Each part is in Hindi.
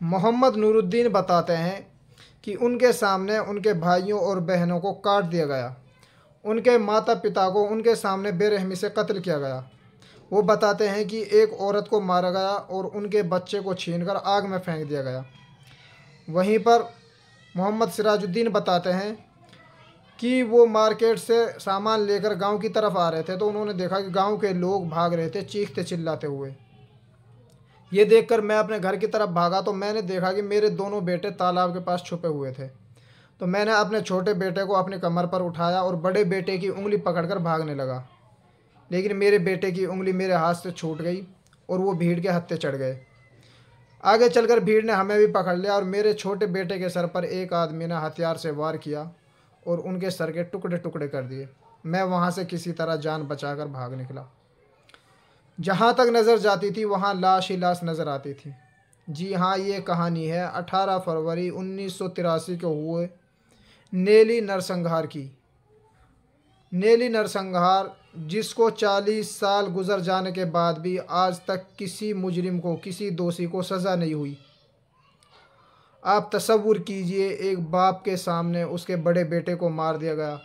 मोहम्मद नूरुद्दीन बताते हैं कि उनके सामने उनके भाइयों और बहनों को काट दिया गया। उनके माता पिता को उनके सामने बेरहमी से कत्ल किया गया। वो बताते हैं कि एक औरत को मारा गया और उनके बच्चे को छीनकर आग में फेंक दिया गया। वहीं पर मोहम्मद सिराजुद्दीन बताते हैं कि वो मार्केट से सामान लेकर गांव की तरफ आ रहे थे, तो उन्होंने देखा कि गांव के लोग भाग रहे थे चीखते चिल्लाते हुए। ये देखकर मैं अपने घर की तरफ भागा तो मैंने देखा कि मेरे दोनों बेटे तालाब के पास छुपे हुए थे। तो मैंने अपने छोटे बेटे को अपनी कमर पर उठाया और बड़े बेटे की उंगली पकड़कर भागने लगा, लेकिन मेरे बेटे की उंगली मेरे हाथ से छूट गई और वो भीड़ के हत्थे चढ़ गए। आगे चलकर भीड़ ने हमें भी पकड़ लिया और मेरे छोटे बेटे के सर पर एक आदमी ने हथियार से वार किया और उनके सर के टुकड़े टुकड़े कर दिए। मैं वहाँ से किसी तरह जान बचाकर भाग निकला। जहाँ तक नज़र जाती थी वहाँ लाश ही लाश नज़र आती थी। जी हाँ, ये कहानी है 18 फरवरी 1983 को हुए नेली नरसंहार की। नेली नरसंहार जिसको 40 साल गुजर जाने के बाद भी आज तक किसी मुजरिम को, किसी दोषी को सज़ा नहीं हुई। आप तसव्वुर कीजिए, एक बाप के सामने उसके बड़े बेटे को मार दिया गया,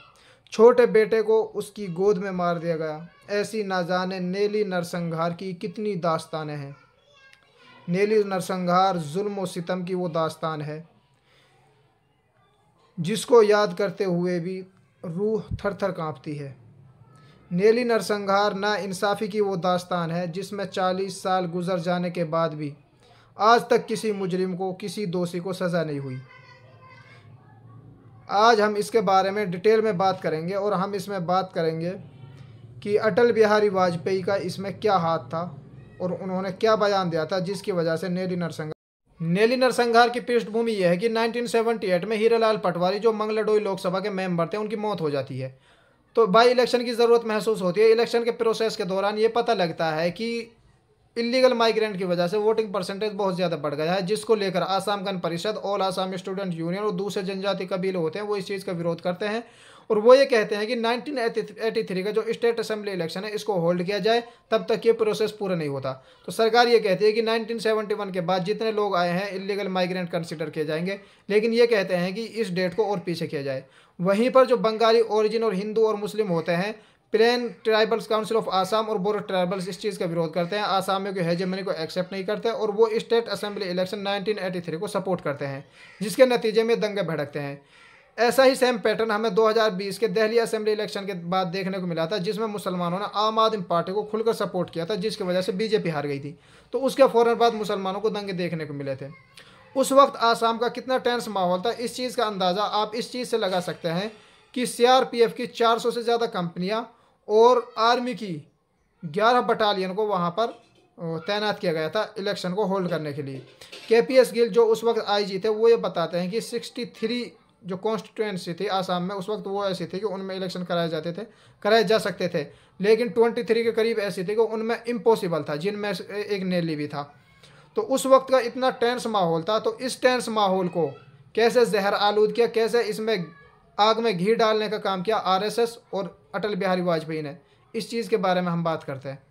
छोटे बेटे को उसकी गोद में मार दिया गया। ऐसी ना जाने नेली नरसंहार की कितनी दास्तानें हैं। नेली नरसंहार जुल्म व सितम की वो दास्तान है जिसको याद करते हुए भी रूह थर थर काँपती है। नेली नरसंहार ना इंसाफ़ी की वो दास्तान है जिसमें 40 साल गुजर जाने के बाद भी आज तक किसी मुजरिम को, किसी दोषी को सज़ा नहीं हुई। आज हम इसके बारे में डिटेल में बात करेंगे और हम इसमें बात करेंगे कि अटल बिहारी वाजपेयी का इसमें क्या हाथ था और उन्होंने क्या बयान दिया था जिसकी वजह से नेली नरसंहार की पृष्ठभूमि यह है कि 1978 में हीरालाल पटवारी जो मंगलाडोई लोकसभा के मेंबर थे, उनकी मौत हो जाती है। तो बाई इलेक्शन की ज़रूरत महसूस होती है। इलेक्शन के प्रोसेस के दौरान ये पता लगता है कि इलीगल माइग्रेंट की वजह से वोटिंग परसेंटेज बहुत ज़्यादा बढ़ गया है, जिसको लेकर Assam Gana Parishad, all Assam student union और दूसरे जनजाति कबीले होते हैं वो इस चीज़ का विरोध करते हैं और वो ये कहते हैं कि 1983 का जो स्टेट असेंबली इलेक्शन है इसको होल्ड किया जाए, तब तक ये प्रोसेस पूरा नहीं होता। तो सरकार ये कहती है कि 1971 के बाद जितने लोग आए हैं इलीगल माइग्रेंट कंसिडर किए जाएंगे, लेकिन ये कहते हैं कि इस डेट को और पीछे किया जाए। वहीं पर जो बंगाली ओरिजिन और हिंदू और मुस्लिम होते हैं, plain tribals council of Assam और बोरो ट्राइबल्स इस चीज़ का विरोध करते हैं, आसामियों की हेजेमनी को एक्सेप्ट नहीं करते और वो स्टेट असेंबली इलेक्शन 1983 को सपोर्ट करते हैं, जिसके नतीजे में दंगे भड़कते हैं। ऐसा ही सेम पैटर्न हमें 2020 के दिल्ली असेंबली इलेक्शन के बाद देखने को मिला था, जिसमें मुसलमानों ने आम आदमी पार्टी को खुलकर सपोर्ट किया था, जिसकी वजह से बीजेपी हार गई थी। तो उसके फ़ौरन बाद मुसलमानों को दंगे देखने को मिले थे। उस वक्त आसाम का कितना टेंस माहौल था, इस चीज़ का अंदाज़ा आप इस चीज़ से लगा सकते हैं कि सीआरपीएफ की 400 से ज़्यादा कंपनियां और आर्मी की 11 बटालियन को वहां पर तैनात किया गया था इलेक्शन को होल्ड करने के लिए। केपीएस गिल जो उस वक्त आईजी थे वो ये बताते हैं कि 63 जो कॉन्स्टिट्यूंसी थी आसाम में उस वक्त वो ऐसी थी कि उनमें इलेक्शन कराए जा सकते थे, लेकिन 23 के करीब ऐसी थी कि उनमें इम्पॉसिबल था, जिनमें एक नेली भी था। तो उस वक्त का इतना टेंस माहौल था। तो इस टेंस माहौल को कैसे जहर आलूद किया, कैसे इसमें आग में घी डालने का काम किया आरएसएस और अटल बिहारी वाजपेयी ने, इस चीज़ के बारे में हम बात करते हैं।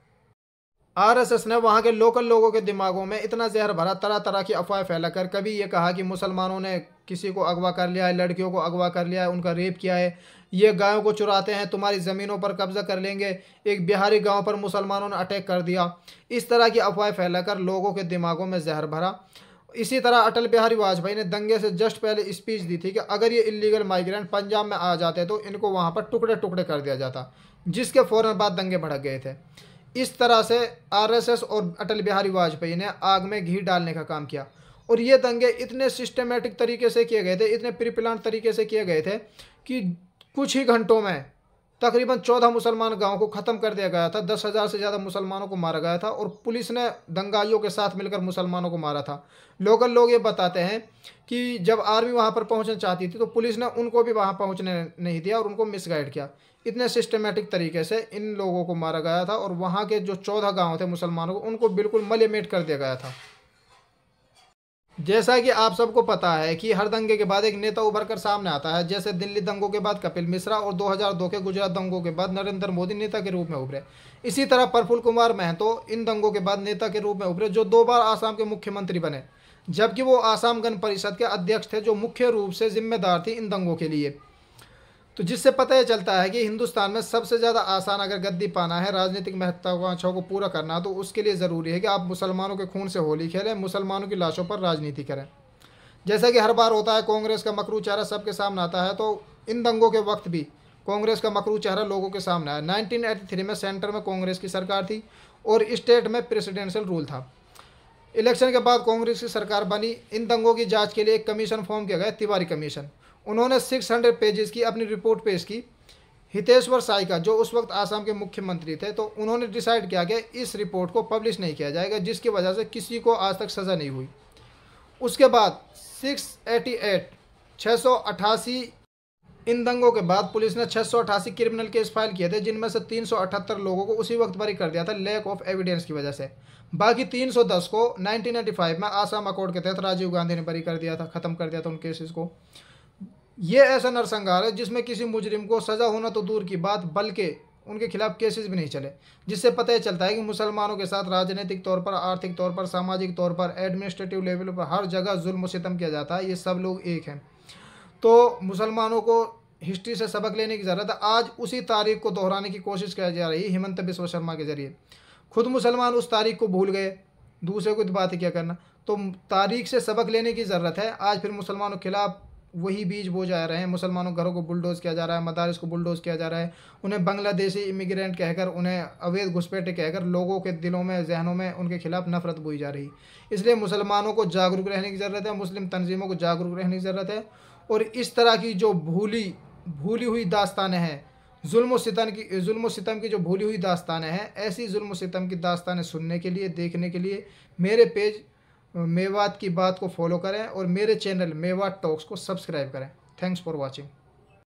आरएसएस ने वहाँ के लोकल लोगों के दिमागों में इतना जहर भरा, तरह तरह की अफवाह फैलाकर कभी ये कहा कि मुसलमानों ने किसी को अगवा कर लिया है, लड़कियों को अगवा कर लिया है, उनका रेप किया है, ये गायों को चुराते हैं, तुम्हारी ज़मीनों पर कब्जा कर लेंगे, एक बिहारी गांव पर मुसलमानों ने अटैक कर दिया। इस तरह की अफवाह फैलाकर लोगों के दिमागों में जहर भरा। इसी तरह अटल बिहारी वाजपेयी ने दंगे से जस्ट पहले स्पीच दी थी कि अगर ये इलीगल माइग्रेंट पंजाब में आ जाते तो इनको वहाँ पर टुकड़े टुकड़े कर दिया जाता, जिसके फ़ौरन बाद दंगे भड़क गए थे। इस तरह से आरएसएस और अटल बिहारी वाजपेयी ने आग में घी डालने का काम किया और ये दंगे इतने सिस्टमेटिक तरीके से किए गए थे, इतने प्री प्लान तरीके से किए गए थे कि कुछ ही घंटों में तकरीबन 14 मुसलमान गांव को ख़त्म कर दिया गया था। 10,000 से ज़्यादा मुसलमानों को मारा गया था और पुलिस ने दंगाइयों के साथ मिलकर मुसलमानों को मारा था। लोकल लोग ये बताते हैं कि जब आर्मी वहाँ पर पहुँचना चाहती थी तो पुलिस ने उनको भी वहाँ पहुँचने नहीं दिया और उनको मिसगाइड किया। इतने सिस्टमेटिक तरीके से इन लोगों को मारा गया था और वहाँ के जो 14 गाँव थे मुसलमानों को, उनको बिल्कुल मलेमेट कर दिया गया था। जैसा कि आप सबको पता है कि हर दंगे के बाद एक नेता उभर कर सामने आता है। जैसे दिल्ली दंगों के बाद कपिल मिश्रा और 2002 के गुजरात दंगों के बाद नरेंद्र मोदी नेता के रूप में उभरे। इसी तरह प्रफुल्ल कुमार महतो इन दंगों के बाद नेता के रूप में उभरे, जो 2 बार आसाम के मुख्यमंत्री बने, जबकि वो आसाम गण परिषद के अध्यक्ष थे, जो मुख्य रूप से जिम्मेदार थी इन दंगों के लिए। तो जिससे पता ये चलता है कि हिंदुस्तान में सबसे ज़्यादा आसान अगर गद्दी पाना है, राजनीतिक महत्वाकांक्षाओं को पूरा करना, तो उसके लिए ज़रूरी है कि आप मुसलमानों के खून से होली खेलें, मुसलमानों की लाशों पर राजनीति करें। जैसा कि हर बार होता है, कांग्रेस का मकरू चेहरा सबके सामने आता है, तो इन दंगों के वक्त भी कांग्रेस का मकरू चेहरा लोगों के सामने आया। 1983 में सेंटर में कांग्रेस की सरकार थी और स्टेट में प्रेसिडेंशियल रूल था। इलेक्शन के बाद कांग्रेस की सरकार बनी। इन दंगों की जांच के लिए एक कमीशन फॉर्म किया गया, तिवारी कमीशन। उन्होंने 600 पेजेस की अपनी रिपोर्ट पेश की। हितेश्वर साई का, जो उस वक्त आसाम के मुख्यमंत्री थे, तो उन्होंने डिसाइड किया कि इस रिपोर्ट को पब्लिश नहीं किया जाएगा, जिसकी वजह से किसी को आज तक सज़ा नहीं हुई। उसके बाद 688 इन दंगों के बाद पुलिस ने 688 क्रिमिनल केस फाइल किए थे, जिनमें से 378 लोगों को उसी वक्त बरी कर दिया था लैक ऑफ एविडेंस की वजह से। बाकी 310 को 1995 में आसाम अकॉर्ड के तहत राजीव गांधी ने बरी कर दिया था, ख़त्म कर दिया था उन केसेस को। ये ऐसा नरसंहार है जिसमें किसी मुजरिम को सज़ा होना तो दूर की बात, बल्कि उनके खिलाफ केसेस भी नहीं चले, जिससे पता ही चलता है कि मुसलमानों के साथ राजनीतिक तौर पर, आर्थिक तौर पर, सामाजिक तौर पर, एडमिनिस्ट्रेटिव लेवल पर हर जगह जुल्म सितम किया जाता है। ये सब लोग एक हैं। तो मुसलमानों को हिस्ट्री से सबक लेने की ज़रूरत है। आज उसी तारीख को दोहराने की कोशिश की जा रही है हिमंत बिस्वा शर्मा के जरिए। खुद मुसलमान उस तारीख को भूल गए, दूसरे को बात क्या करना। तो तारीख से सबक लेने की ज़रूरत है। आज फिर मुसलमानों के खिलाफ वही बीज बो जा रहे हैं। मुसलमानों के घरों को बुलडोज़ किया जा रहा है, मदारिस को बुलडोज़ किया जा रहा है, उन्हें बांग्लादेशी इमिग्रेंट कहकर, उन्हें अवैध घुसपैठे कहकर लोगों के दिलों में, जहनों में उनके खिलाफ नफरत बोई जा रही। इसलिए मुसलमानों को जागरूक रहने की ज़रूरत है, मुस्लिम तंजीमों को जागरूक रहने की ज़रूरत है। और इस तरह की जो भूली हुई दास्तानें हैं, जुल्म व सितम की जो भूली हुई दास्तानें हैं, ऐसी जुल्म व सितम की दास्तानें सुनने के लिए, देखने के लिए मेरे पेज मेवात की बात को फॉलो करें और मेरे चैनल मेवात टॉक्स को सब्सक्राइब करें। Thanks for watching.